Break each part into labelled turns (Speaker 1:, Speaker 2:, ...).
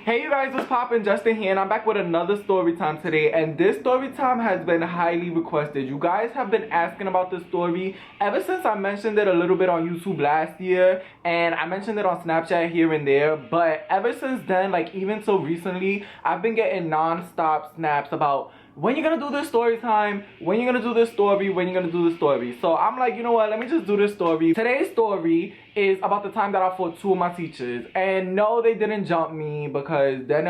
Speaker 1: Hey you guys, what's poppin'? Justin here, and I'm back with another story time today. And this story time has been highly requested. You guys have been asking about this story ever since I mentioned it a little bit on YouTube last year, and I mentioned it on Snapchat here and there. But ever since then, like even so recently, I've been getting non-stop snaps about when you're gonna do this story time, when you're gonna do this story, when you're gonna do this story. So I'm like, you know what, let me just do this story. Today's story is about the time that I fought two of my teachers. And no, they didn't jump me because then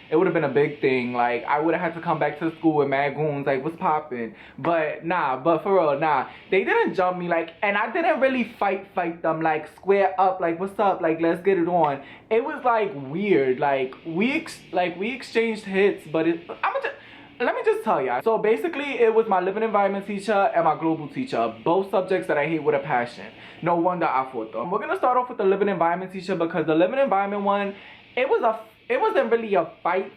Speaker 1: it would have been a big thing. Like, I would have had to come back to school with mad goons, like, what's poppin'? But for real, nah. They didn't jump me, like, and I didn't really fight them, like, square up, like, what's up, like, let's get it on. It was, like, weird. Like, we exchanged hits, but let me just tell y'all. So basically, it was my living environment teacher and my global teacher. Both subjects that I hate with a passion. No wonder I fought them. We're gonna start off with the living environment teacher because the living environment one, it wasn't really a fight.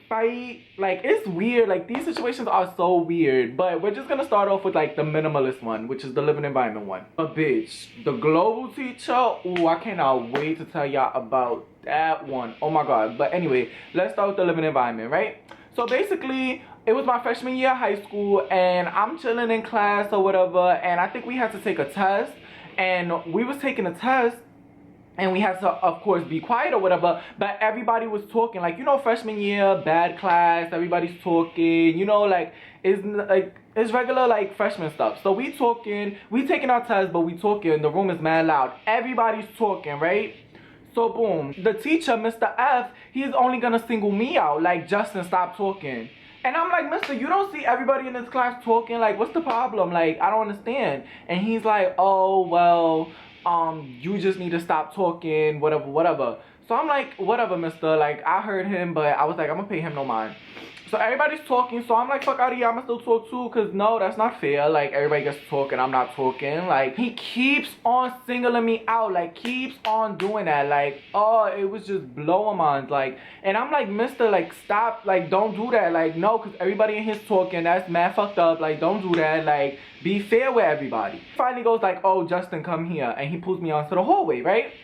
Speaker 1: Like, it's weird. Like, these situations are so weird. But we're just gonna start off with, like, the minimalist one, which is the living environment one. A bitch. The global teacher, ooh, I cannot wait to tell y'all about that one. Oh my god. But anyway, let's start with the living environment, right? So basically, it was my freshman year of high school, and I'm chilling in class or whatever, and I think we had to take a test, and we was taking a test, and we had to, of course, be quiet or whatever, but everybody was talking, like, you know, freshman year, bad class, everybody's talking, you know, like, it's regular, like, freshman stuff. So we talking, we taking our test, but we talking, the room is mad loud, everybody's talking, right? So boom, the teacher, Mr. F, he's only gonna single me out, like, Justin, stop talking. And I'm like, mister, you don't see everybody in this class talking? Like, what's the problem? Like, I don't understand. And he's like, oh, well, you just need to stop talking, whatever. So I'm like, whatever, mister. Like, I heard him, but I was like, I'm gonna pay him no mind. So everybody's talking, so I'm like, fuck out of here, I'ma still talk too, cause no, that's not fair. Like, everybody gets to talk and I'm not talking. Like, he keeps on singling me out, like, keeps on doing that. Like, oh, it was just blowing minds. Like, and I'm like, mister, like, stop, like, don't do that. Like, no, cause everybody in here's talking, that's mad fucked up. Like, don't do that. Like, be fair with everybody. Finally goes like, oh, Justin, come here. And he pulls me onto the hallway, right?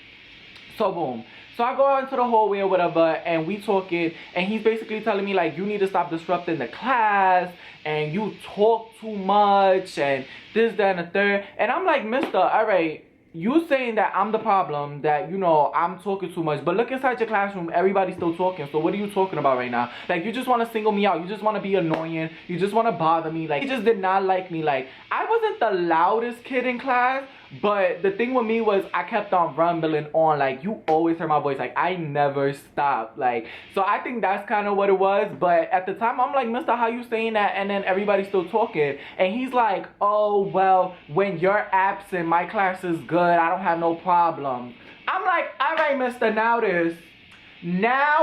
Speaker 1: So boom. So I go out into the hallway or whatever, and we talking, and he's basically telling me, like, you need to stop disrupting the class, and you talk too much, and this, that, and the third. And I'm like, mister, all right, you saying that I'm the problem, that, you know, I'm talking too much, but look inside your classroom, everybody's still talking, so what are you talking about right now? Like, you just want to single me out, you just want to be annoying, you just want to bother me. Like, he just did not like me. Like, I wasn't the loudest kid in class, but the thing with me was I kept on rumbling on. Like, you always heard my voice. Like, I never stopped. Like, so I think that's kind of what it was. But at the time, I'm like, mister, how you saying that? And then everybody's still talking. And he's like, oh, well, when you're absent, my class is good. I don't have no problem. I'm like, all right, mister, now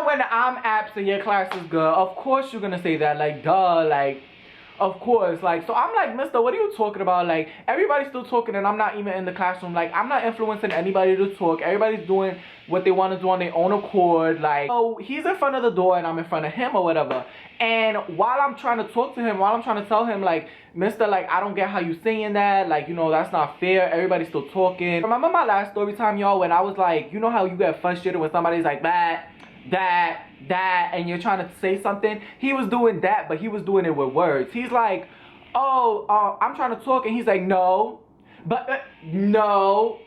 Speaker 1: when I'm absent, your class is good. Of course you're going to say that. Like, duh, like, of course. Like, so I'm like, mister, what are you talking about? Like, everybody's still talking and I'm not even in the classroom. Like, I'm not influencing anybody to talk. Everybody's doing what they want to do on their own accord. Like, so he's in front of the door and I'm in front of him or whatever. And while I'm trying to talk to him, while I'm trying to tell him, like, mister, like, I don't get how you saying that. Like, you know, that's not fair. Everybody's still talking. Remember my last story time, y'all, when I was like, you know how you get frustrated when somebody's like, that, and you're trying to say something? He was doing that, but he was doing it with words. He's like, oh, I'm trying to talk, and he's like, no, no,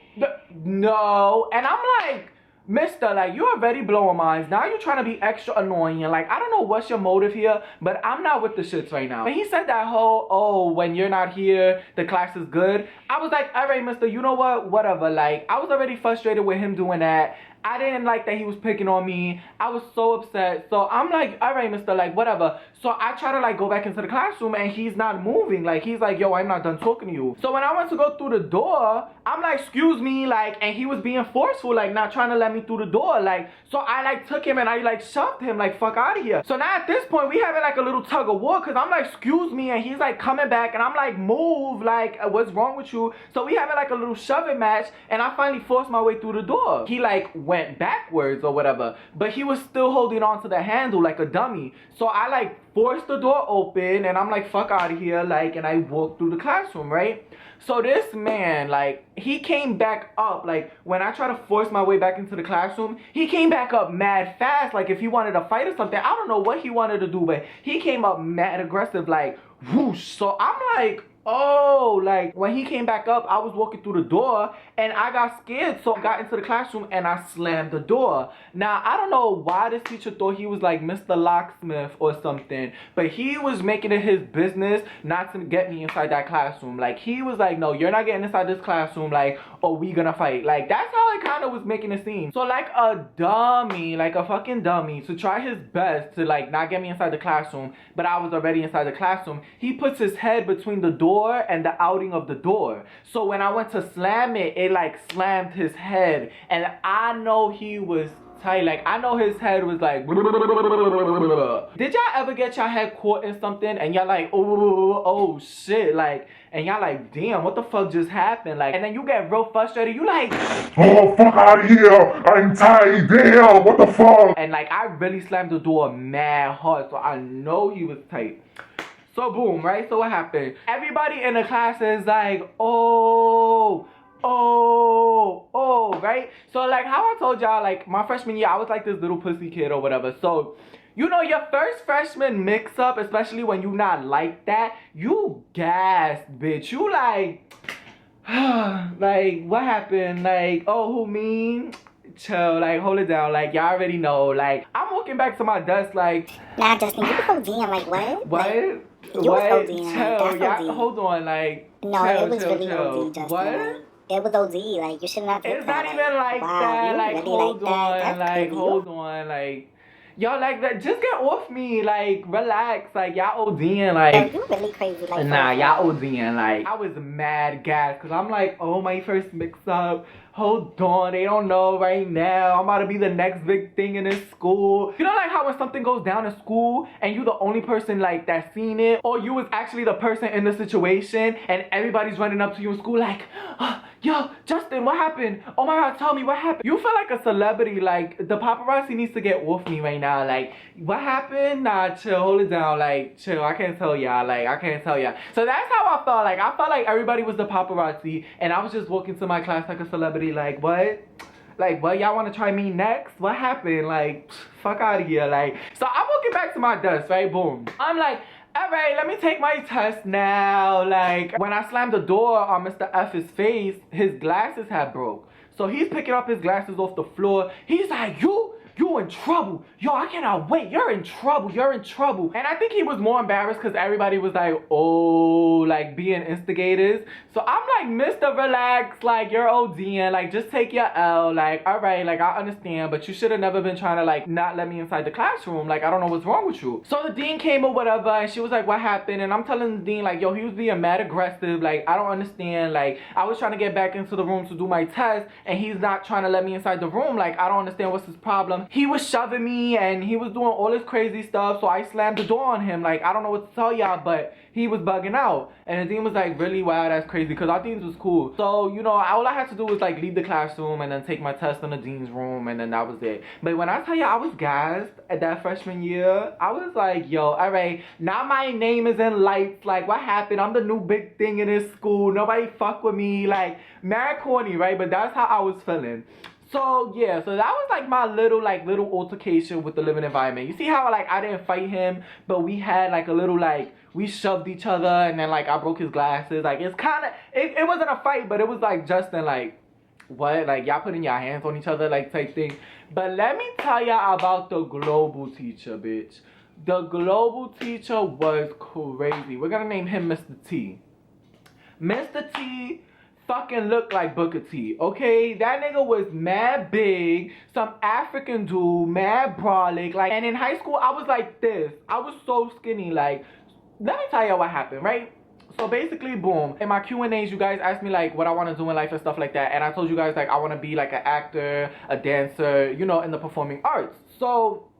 Speaker 1: and I'm like, mister, like, you're already blowing minds. Now you're trying to be extra annoying. Like, I don't know what's your motive here, but I'm not with the shits right now. When he said that whole, oh, when you're not here, the class is good, I was like, all right, mister, you know what? Whatever. Like, I was already frustrated with him doing that. I didn't like that he was picking on me. I was so upset. So I'm like, all right, mister, like, whatever. So I try to, like, go back into the classroom, and he's not moving. Like, he's like, yo, I'm not done talking to you. So when I went to go through the door, I'm like, excuse me, like, and he was being forceful, like, not trying to let me through the door. Like, so I, like, took him and I, like, shoved him, like, fuck out of here. So now at this point, we having, like, a little tug of war, because I'm like, excuse me, and he's, like, coming back, and I'm like, move, like, what's wrong with you? So we having, like, a little shoving match, and I finally forced my way through the door. He, like, went backwards or whatever, but he was still holding on to the handle like a dummy. So I like forced the door open and I'm like, fuck out of here, like, and I walked through the classroom, right? So this man, like, he came back up, like, when I tried to force my way back into the classroom, he came back up mad fast, like, if he wanted to fight or something. I don't know what he wanted to do, but he came up mad aggressive, like, whoosh. So I'm like, oh, like, when he came back up, I was walking through the door, and I got scared, so I got into the classroom, and I slammed the door. Now, I don't know why this teacher thought he was, like, Mr. Locksmith or something, but he was making it his business not to get me inside that classroom. Like, he was like, no, you're not getting inside this classroom, like, or we gonna fight. Like, that's how I kind of was making it seem. So, like a dummy, like a fucking dummy, to try his best to, like, not get me inside the classroom, but I was already inside the classroom, he puts his head between the door and the outing of the door. So when I went to slam it, it like slammed his head, and I know he was tight. Like, I know his head was like did y'all ever get your head caught in something and y'all like, oh shit, like, and y'all like, damn, what the fuck just happened? Like, and then you get real frustrated, you like,
Speaker 2: oh, fuck out of here, I'm tight, damn, what the fuck?
Speaker 1: And like, I really slammed the door mad hard, so I know he was tight. So boom, right? So what happened? Everybody in the class is like, oh, right? So like how I told y'all, like my freshman year, I was like this little pussy kid or whatever. So, you know, your first freshman mix up, especially when you not like that, you gassed, bitch. You like, like, what happened? Like, oh, who me? Chill, like, hold it down. Like, y'all already know. Like, I'm walking back to my desk, like,
Speaker 3: nah, Justin, you was ODing, like, what?
Speaker 1: What?
Speaker 3: Like, you
Speaker 1: what?
Speaker 3: was ODing,
Speaker 1: Chill,
Speaker 3: like, that's
Speaker 1: y'all,
Speaker 3: OD.
Speaker 1: hold on, like,
Speaker 3: No,
Speaker 1: chill,
Speaker 3: it was
Speaker 1: chill,
Speaker 3: really
Speaker 1: chill.
Speaker 3: OD, Justin.
Speaker 1: What?
Speaker 3: Like, it was OD, like, you should not do that.
Speaker 1: It's not even like
Speaker 3: wow,
Speaker 1: that,
Speaker 3: you
Speaker 1: like,
Speaker 3: really
Speaker 1: hold
Speaker 3: like
Speaker 1: on,
Speaker 3: that? That's
Speaker 1: like,
Speaker 3: crazy.
Speaker 1: hold on, like, y'all like that, just get off me, like, relax, like, y'all ODing, like,
Speaker 3: yo, you really crazy, like,
Speaker 1: nah, y'all ODing, like, I was mad gas, cause I'm like, oh, my first mix up, hold on, they don't know right now, I'm about to be the next big thing in this school. You know, like how when something goes down in school and you the only person like that's seen it, or you was actually the person in the situation and everybody's running up to you in school like, oh, yo, Justin, what happened? Oh my God, tell me what happened. You feel like a celebrity, like the paparazzi needs to get off me right now. Like, what happened? Nah, chill, hold it down, like, chill, I can't tell y'all, like, I can't tell y'all. So that's how I felt. Like, I felt like everybody was the paparazzi and I was just walking to my class like a celebrity. Like, what? Like, what? Y'all want to try me next? What happened? Like, fuck out of here. Like, so I'm walking back to my desk, right? Boom. I'm like, all right, let me take my test now. Like, when I slammed the door on Mr. F's face, his glasses had broke. So he's picking up his glasses off the floor. He's like, you in trouble. Yo, I cannot wait. You're in trouble. You're in trouble. And I think he was more embarrassed because everybody was like, oh, like being instigators. So I'm like, Mr. Relax. Like, you're ODing. Like, just take your L. Like, all right, like, I understand. But you should have never been trying to, like, not let me inside the classroom. Like, I don't know what's wrong with you. So the dean came or whatever. And she was like, what happened? And I'm telling the dean, like, yo, he was being mad aggressive. Like, I don't understand. Like, I was trying to get back into the room to do my test. And he's not trying to let me inside the room. Like, I don't understand what's his problem. He was shoving me and he was doing all this crazy stuff, so I slammed the door on him. Like, I don't know what to tell y'all, but he was bugging out. And the dean was like, really? Wow, that's crazy, because our deans was cool. So, you know, all I had to do was like leave the classroom and then take my test in the dean's room, and then that was it. But when I tell you I was gassed at that freshman year, I was like, yo, all right, now my name is in lights. Like, what happened? I'm the new big thing in this school. Nobody fuck with me. Like, mad corny, right? But that's how I was feeling. So yeah, so that was like my little altercation with the living environment. You see how like I didn't fight him, but we had like a little like, we shoved each other, and then like I broke his glasses. Like, it's kind of, it wasn't a fight, but it was like Justin, like, what, like y'all putting your hands on each other, like, type thing. But let me tell y'all about the global teacher, bitch. The global teacher was crazy. We're gonna name him Mr. T. Mr. T fucking looked like Booker T, okay? That nigga was mad big, some African dude, mad brolic, like, and in high school, I was like this. I was so skinny, like, let me tell you what happened, right? So basically, boom, in my Q&As, you guys asked me, like, what I want to do in life and stuff like that, and I told you guys, like, I want to be, like, an actor, a dancer, you know, in the performing arts. So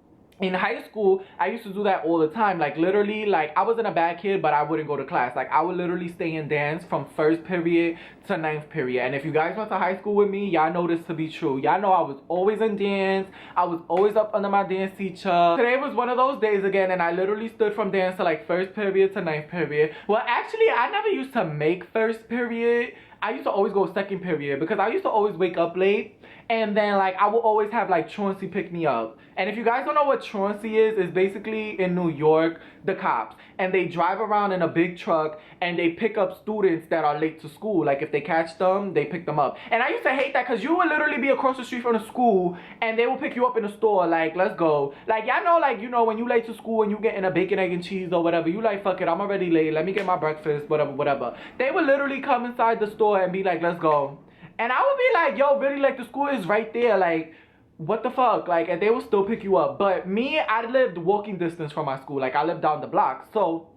Speaker 1: in high school, I used to do that all the time. Like literally, like I wasn't a bad kid, but I wouldn't go to class. Like I would literally stay in dance from first period to ninth period. And if you guys went to high school with me, y'all know this to be true. Y'all know I was always in dance. I was always up under my dance teacher. Today was one of those days again, and I literally stood from dance to like first period to ninth period. Well, actually, I never used to make first period. I used to always go second period because I used to always wake up late. And then like I will always have like truancy pick me up. And if you guys don't know what truancy is, it's basically in New York, the cops. And they drive around in a big truck and they pick up students that are late to school. Like if they catch them, they pick them up. And I used to hate that because you would literally be across the street from the school and they will pick you up in the store like, let's go. Like y'all know, like, you know, when you late to school and you getting a bacon, egg, and cheese or whatever, you like, fuck it, I'm already late. Let me get my breakfast, whatever, whatever. They would literally come inside the store and be like, let's go. And I would be like, yo, really, like, the school is right there. Like, what the fuck? Like, and they will still pick you up. But me, I lived walking distance from my school. Like, I lived down the block. So,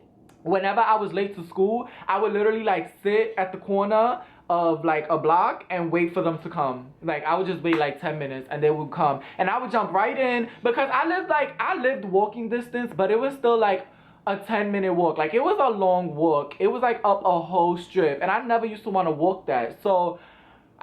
Speaker 1: whenever I was late to school, I would literally, like, sit at the corner of, like, a block and wait for them to come. Like, I would just wait, like, 10 minutes and they would come. And I would jump right in because I lived walking distance, but it was still, like, a 10-minute walk. Like, it was a long walk. It was, like, up a whole strip. And I never used to want to walk that. So,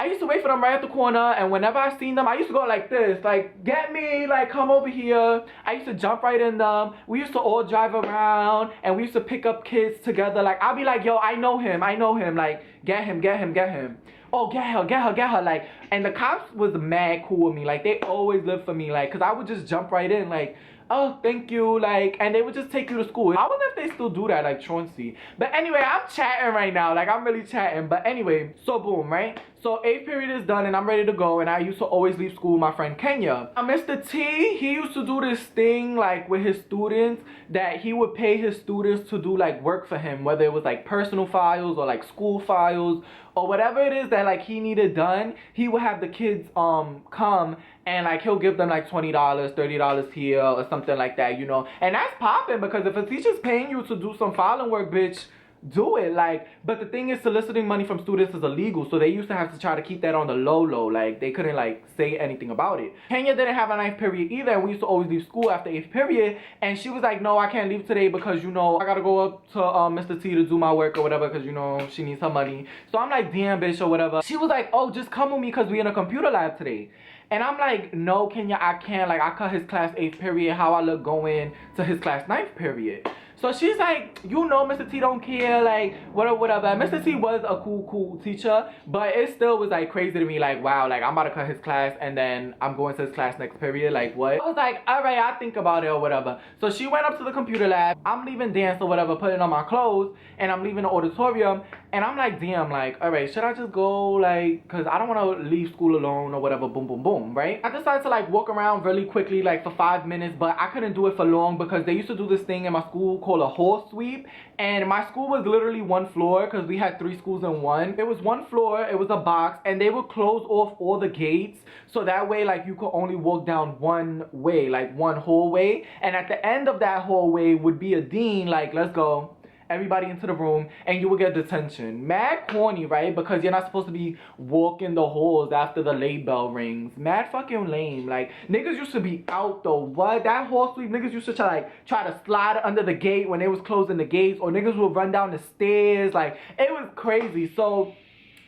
Speaker 1: I used to wait for them right at the corner, and whenever I seen them, I used to go like this, like, get me, like, come over here. I used to jump right in them. We used to all drive around, and we used to pick up kids together. Like, I'll be like, yo, I know him, like, get him. Oh, get her, like, and the cops was mad cool with me. Like, they always lived for me, like, because I would just jump right in, like, oh, thank you, like, and they would just take you to school. I wonder if they still do that, like, truancy. But anyway, I'm chatting right now, like, I'm really chatting. But anyway, so boom, right? So 8th period is done and I'm ready to go, and I used to always leave school with my friend Kenya. Now, Mr. T, he used to do this thing, like, with his students, that he would pay his students to do, like, work for him, whether it was, like, personal files or, like, school files or whatever it is that, like, he needed done. He would have the kids come and, like, he'll give them, like, $20, $30 here or something like that, you know. And that's popping because if a teacher's paying you to do some filing work, bitch, do it. Like, but the thing is, soliciting money from students is illegal, so they used to have to try to keep that on the low. Like, they couldn't, like, say anything about it. Kenya didn't have a 9th period either, and we used to always leave school after 8th period, and she was like, no, I can't leave today because, you know, I gotta go up to Mr. T to do my work or whatever because, you know, she needs her money. So I'm like, damn, bitch, or whatever. She was like, oh, just come with me because we in a computer lab today. And I'm like, no, Kenya, I can't. Like, I cut his class 8th period. How I look going to his class 9th period? So she's like, you know, Mr. T don't care, like, whatever. And Mr. T was a cool teacher, but it still was, like, crazy to me, like, wow, like, I'm about to cut his class, and then I'm going to his class next period, like, what? I was like, all right, I'll think about it or whatever. So she went up to the computer lab. I'm leaving dance or whatever, putting on my clothes, and I'm leaving the auditorium, and I'm like, damn, like, all right, should I just go, like, because I don't want to leave school alone or whatever, boom, boom, boom, right? I decided to, like, walk around really quickly, like, for 5 minutes, but I couldn't do it for long because they used to do this thing in my school called a hall sweep, and my school was literally one floor because we had 3 schools in one. It was one floor, it was a box, and they would close off all the gates so that way, like, you could only walk down one way, like one hallway, and at the end of that hallway would be a dean, like, let's go, everybody into the room, and you would get detention. Mad corny, right? Because you're not supposed to be walking the halls after the late bell rings. Mad fucking lame. Like, niggas used to be out though. What? That hall sweep, niggas used to try to slide under the gate when they was closing the gates, or niggas would run down the stairs. Like, it was crazy. So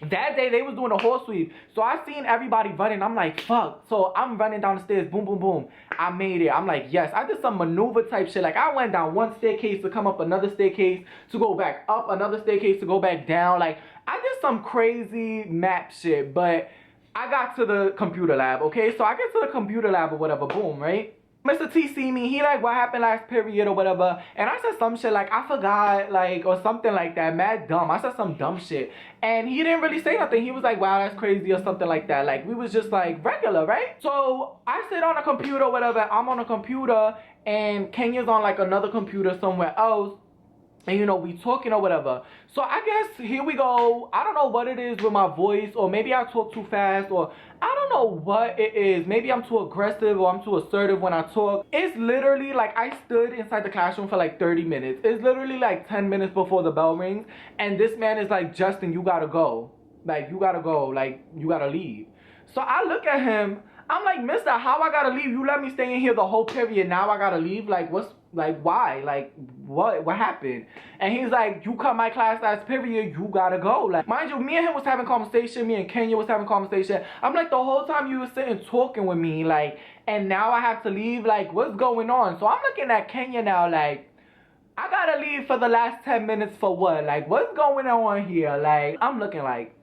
Speaker 1: that day they was doing a hall sweep, so I seen everybody running. I'm like, fuck. So I'm running down the stairs, boom, boom, boom. I made it. I'm like, yes. I did some maneuver type shit. Like, I went down one staircase to come up another staircase to go back up another staircase to go back down. Like, I did some crazy map shit, but I got to the computer lab, okay? So I get to the computer lab or whatever, boom, right? Mr. T see me, he like, what happened last period or whatever, and I said some shit like, I forgot, like, or something like that, mad dumb. I said some dumb shit, and he didn't really say nothing. He was like, wow, that's crazy, or something like that. Like, we was just like regular, right? So I sit on a computer or whatever, I'm on a computer, and Kenya's on like another computer somewhere else, and you know, we talking or whatever. So I guess here we go. I don't know what it is with my voice, or maybe I talk too fast, or I don't know what it is. Maybe I'm too aggressive or I'm too assertive when I talk. It's literally like I stood inside the classroom for like 30 minutes. It's literally like 10 minutes before the bell rings, and this man is like, Justin, you gotta go. Like, you gotta go. Like, you gotta leave. So I look at him. I'm like, mister, how I gotta leave? You let me stay in here the whole period. Now I gotta leave? Like, what's, like, why? Like, what happened? And he's like, you cut my class last period, you gotta go. Like, mind you, me and him was having conversation, me and Kenya was having conversation. I'm like, the whole time you were sitting talking with me, like, and now I have to leave, like, what's going on? So I'm looking at Kenya now, like, I gotta leave for the last 10 minutes for what? Like, what's going on here? Like, I'm looking like,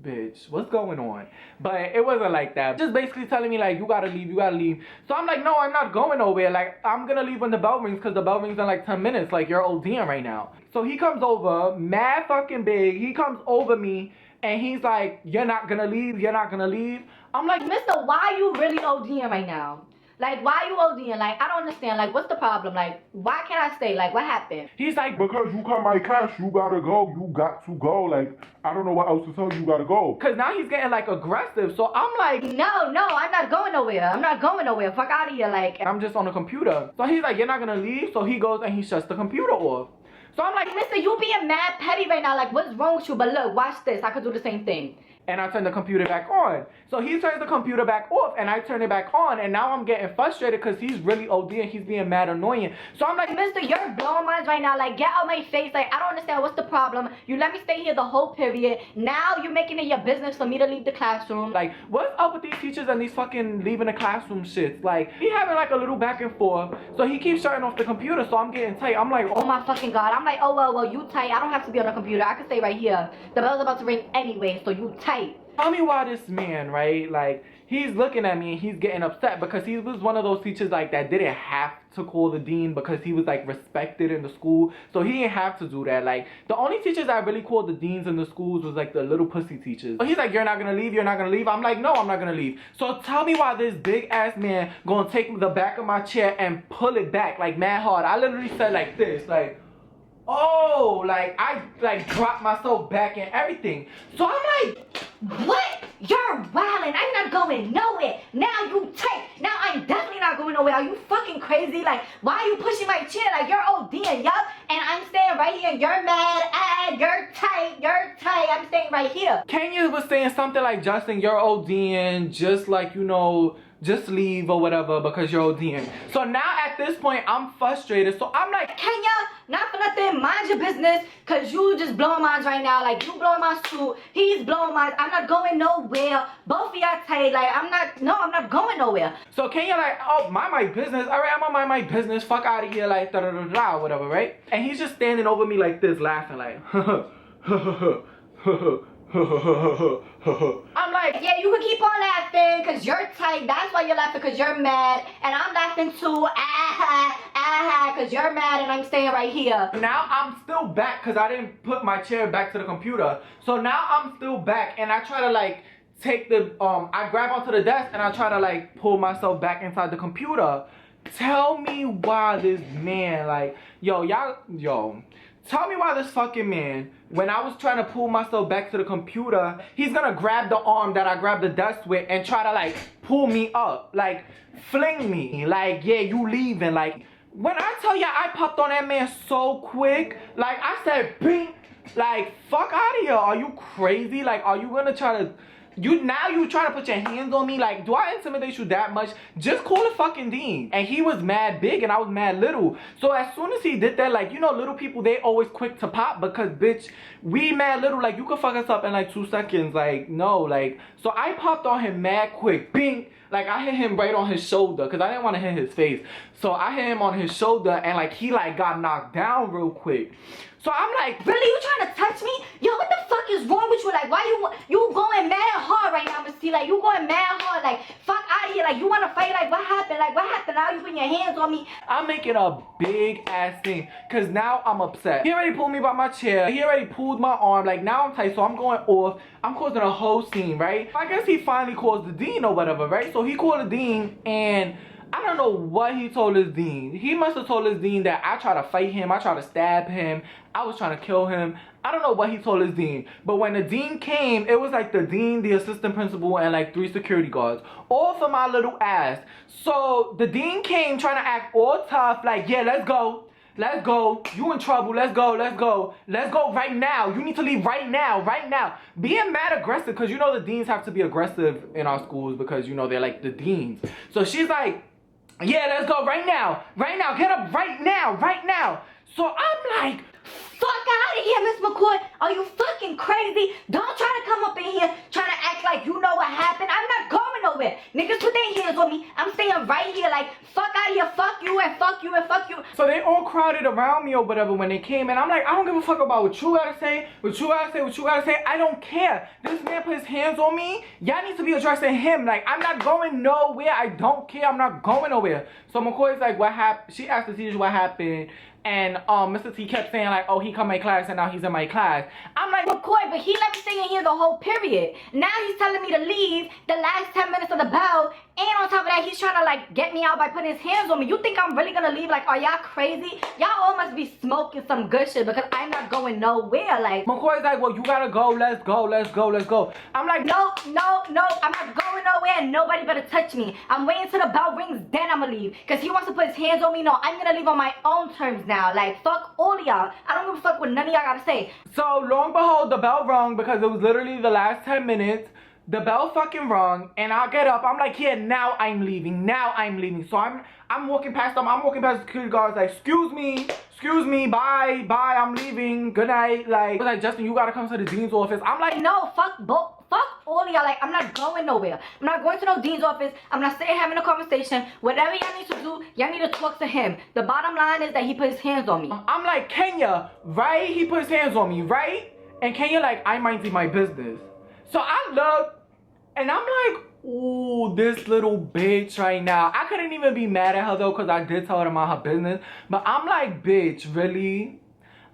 Speaker 1: bitch, what's going on? But it wasn't like that. Just basically telling me, like, you gotta leave, you gotta leave. So I'm like, no, I'm not going nowhere. Like, I'm gonna leave when the bell rings, because the bell rings in like 10 minutes. Like, you're ODing right now. So he comes over, mad fucking big. He comes over me, and he's like, you're not gonna leave, you're not gonna leave. I'm like,
Speaker 4: mister, why are you really ODing right now? Like, why are you ODing? Like, I don't understand. Like, what's the problem? Like, why can't I stay? Like, what happened?
Speaker 1: He's like,
Speaker 2: Because you cut my class, you gotta go. You got to go. Like, I don't know what else to tell you. You gotta go.
Speaker 1: because now he's getting, like, aggressive. So I'm like,
Speaker 4: No, I'm not going nowhere. I'm not going nowhere. Fuck out of here. Like,
Speaker 1: I'm just on the computer. So he's like, you're not gonna leave? So he goes and he shuts the computer off. So I'm like,
Speaker 4: mister, you being mad petty right now. Like, what's wrong with you? But look, watch this. I could do the same thing.
Speaker 1: and I turn the computer back on. So he turns the computer back off, and I turn it back on, and now I'm getting frustrated because he's really ODing, he's being mad annoying. So I'm like,
Speaker 4: mister, you're blowing minds right now. Like, get out my face. Like, I don't understand. What's the problem? You let me stay here the whole period. Now you're making it your business for me to leave the classroom.
Speaker 1: like, what's up with these teachers and these fucking leaving the classroom shits? Like, he having like a little back and forth, so he keeps shutting off the computer, so I'm getting tight. I'm like,
Speaker 4: oh my fucking God. I'm like, oh, well, you tight. I don't have to be on the computer. I can stay right here. The bell's about to ring anyway, so you tight.
Speaker 1: tell me why this man, right, like, he's looking at me and he's getting upset because he was one of those teachers, like, that didn't have to call the dean because he was, like, respected in the school. So he didn't have to do that. Like, the only teachers that really called the deans in the schools was, like, the little pussy teachers. So he's like, you're not gonna leave, you're not gonna leave. I'm like, no, I'm not gonna leave. So tell me why this big-ass man gonna take the back of my chair and pull it back, like, mad hard. I literally said like this, like, oh, like, I, like, dropped myself back and everything. So I'm like,
Speaker 4: what? You're wildin'. I'm not going nowhere. Now you tight. Now I'm definitely not going nowhere. Are you fucking crazy? Like, why are you pushing my chair? Like, you're ODing, yup. And I'm staying right here. You're mad. You're tight. You're tight. I'm staying right here.
Speaker 1: Kenya was saying something like, Justin, you're ODing, just like, you know, just leave or whatever because you're ODing. So now at this point, I'm frustrated. So I'm like,
Speaker 4: Kenya, not for nothing, mind your business, cause you just blowing minds right now. Like, you blowing minds too, he's blowing minds. I'm not going nowhere. Both of y'all tight. Like, I'm not going nowhere.
Speaker 1: so Kenya like, oh, mind my business. All right, I'm gonna mind my business. Fuck out of here, like, da da da da, whatever, right? And he's just standing over me like this, laughing, like, I'm like,
Speaker 4: Yeah, you can keep on laughing, cause you're tight. That's why you're laughing, cause you're mad. And I'm laughing too, cause you're mad and I'm staying right here.
Speaker 1: now I'm still back because I didn't put my chair back to the computer. So now I'm still back and I try to like take the, I grab onto the desk and I try to like pull myself back inside the computer. Tell me why this man, like, yo, tell me why this fucking man, when I was trying to pull myself back to the computer, he's gonna grab the arm that I grabbed the desk with and try to like pull me up, like fling me, like, yeah, you leaving. Like, when I tell ya I popped on that man so quick, like I said, bing, like, fuck out of here. Are you crazy? Like, are you gonna try to, you trying to put your hands on me? Like, do I intimidate you that much? Just call the fucking dean. And he was mad big and I was mad little. So as soon as he did that, like, you know, little people, they always quick to pop because, bitch, we mad little. Like, you could fuck us up in like 2 seconds. Like, no, like, so I popped on him mad quick. Bing. Like, I hit him right on his shoulder because I didn't want to hit his face. So I hit him on his shoulder and like he like got knocked down real quick. So I'm like,
Speaker 4: Really? You trying to touch me? Yo, what the fuck is wrong with you? Like, why you going mad hard right now, Miss T? Like, you going mad hard. Like, fuck out of here. Like, you want to fight? Like, what happened? Like, what happened? Now you putting your hands on me.
Speaker 1: I'm making a big ass thing because now I'm upset. He already pulled me by my chair. He already pulled my arm. Like, now I'm tight, so I'm going off. I'm causing a whole scene, right? I guess he finally calls the dean or whatever, right? So he called the dean and I don't know what he told his dean. He must have told his dean that I tried to fight him. I tried to stab him. I was trying to kill him. I don't know what he told his dean. But when the dean came, it was like the dean, the assistant principal, and like 3 security guards. All for my little ass. So the dean came trying to act all tough. Like, yeah, let's go. Let's go. You in trouble. Let's go. Let's go. Let's go right now. You need to leave right now. Right now. Being mad aggressive, because you know the deans have to be aggressive in our schools because, you know, they're like the deans. So she's like, yeah, let's go right now. Right now. Get up right now. Right now. So I'm like,
Speaker 4: fuck out of here, Miss McCoy. Are you fucking crazy? Don't try to come up in here trying to act like you know what happened. I'm not going nowhere. Niggas put their hands on me. I'm staying right here like, fuck out of here. Fuck you and fuck you and fuck you.
Speaker 1: so they all crowded around me or whatever when they came, and I'm like, I don't give a fuck about what you gotta say, what you gotta say, what you gotta say. I don't care. This man put his hands on me. Y'all need to be addressing him. Like, I'm not going nowhere. I don't care. I'm not going nowhere. So McCoy's like, what happened? She asked the teacher what happened. And Mr. T kept saying like, oh, he come to my class and now he's in my class. I'm like,
Speaker 4: McCoy, but he let me stay in here the whole period. Now he's telling me to leave the last 10 minutes of the bell. And on top of that, he's trying to like get me out by putting his hands on me. You think I'm really gonna leave? Like, are y'all crazy? Y'all all must be smoking some good shit because I'm not going nowhere. Like,
Speaker 1: McCoy's like, well, you gotta go. Let's go. Let's go. Let's go. I'm like,
Speaker 4: no, no, no. I'm not going nowhere and nobody better touch me. I'm waiting till the bell rings, then I'ma leave. Because he wants to put his hands on me. No, I'm gonna leave on my own terms now. Like, fuck all of y'all. I don't give a fuck what none of y'all gotta say.
Speaker 1: So, lo and behold, the bell rung because it was literally the last 10 minutes. The bell fucking rung, and I get up. I'm like, yeah, now I'm leaving. Now I'm leaving. So I'm walking past them. I'm walking past the security guards like, excuse me, bye, I'm leaving. Good night. Like, Justin, you gotta come to the dean's office. I'm like,
Speaker 4: no, fuck all of y'all. Like, I'm not going nowhere. I'm not going to no dean's office. I'm not sitting having a conversation. Whatever y'all need to do, y'all need to talk to him. The bottom line is that he put his hands on me.
Speaker 1: I'm like, Kenya, right? He put his hands on me, right? And Kenya like, I minded my business. So I look, and I'm like, ooh, this little bitch right now. I couldn't even be mad at her though, because I did tell her about her business. But I'm like, bitch, really?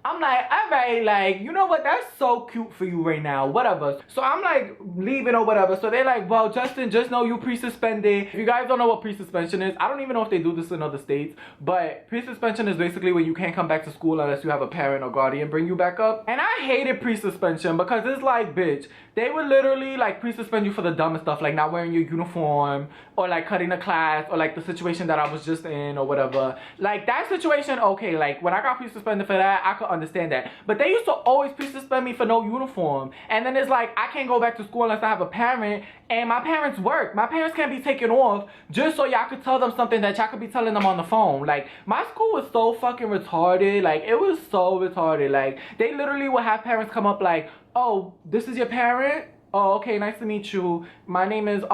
Speaker 1: I'm like, alright, like, you know what? That's so cute for you right now. Whatever. So I'm like leaving or whatever. So they're like, well, Justin, just know you pre-suspended. If you guys don't know what pre-suspension is, I don't even know if they do this in other states. But pre-suspension is basically when you can't come back to school unless you have a parent or guardian bring you back up. And I hated pre-suspension because it's like, bitch, they would literally like pre-suspend you for the dumbest stuff, like not wearing your uniform or like cutting a class or like the situation that I was just in or whatever. Like that situation, okay, like when I got pre-suspended for that, I could understand that. But they used to always pre-suspend me for no uniform. And then it's like, I can't go back to school unless I have a parent, and my parents work. My parents can't be taken off just so y'all could tell them something that y'all could be telling them on the phone. Like, my school was so fucking retarded. Like, it was so retarded. Like, they literally would have parents come up like, oh, this is your parent? Oh, okay, nice to meet you. My name is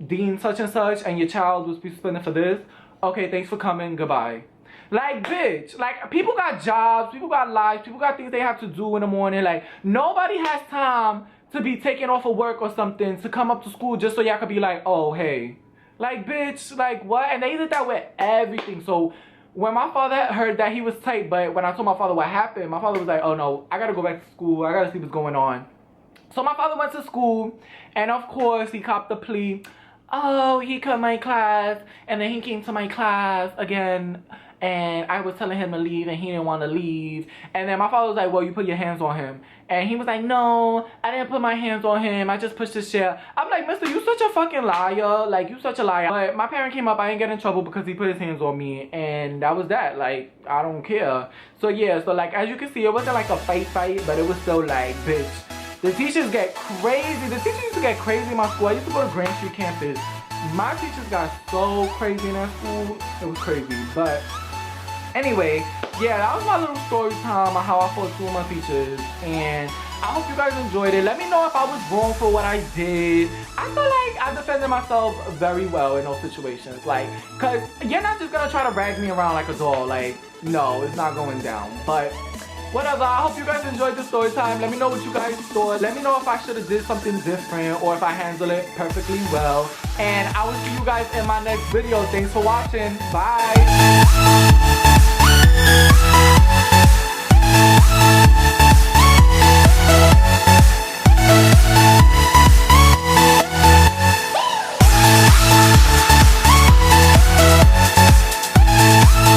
Speaker 1: Dean such and such, and your child was suspended for this. Okay, thanks for coming. Goodbye. Like, bitch, like, people got jobs, people got lives, people got things they have to do in the morning. Like, nobody has time to be taken off of work or something to come up to school just so y'all could be like, oh, hey. Like, bitch, like, what? And they did that with everything. So when my father heard that, he was tight. But when I told my father what happened, my father was like, oh, no, I got to go back to school. I got to see what's going on. So my father went to school, and of course, he copped the plea. Oh, he cut my class, and then he came to my class again, and I was telling him to leave, and he didn't want to leave. And then my father was like, well, you put your hands on him. And he was like, no, I didn't put my hands on him. I just pushed his chair. I'm like, mister, you such a fucking liar. Like, you such a liar. But my parent came up. I didn't get in trouble because he put his hands on me. And that was that. Like, I don't care. So, yeah. So, like, as you can see, it wasn't like a fight, but it was still like, bitch. The teachers get crazy. The teachers used to get crazy in my school. I used to go to Grand Street campus. My teachers got so crazy in that school. It was crazy. But anyway, yeah, that was my little story time on how I fought two of my teachers. And I hope you guys enjoyed it. Let me know if I was wrong for what I did. I feel like I defended myself very well in those situations. Like, because you're not just going to try to rag me around like a doll. Like, no, it's not going down. But whatever, I hope you guys enjoyed the story time. Let me know what you guys thought. Let me know if I should have did something different or if I handled it perfectly well. And I will see you guys in my next video. Thanks for watching. Bye.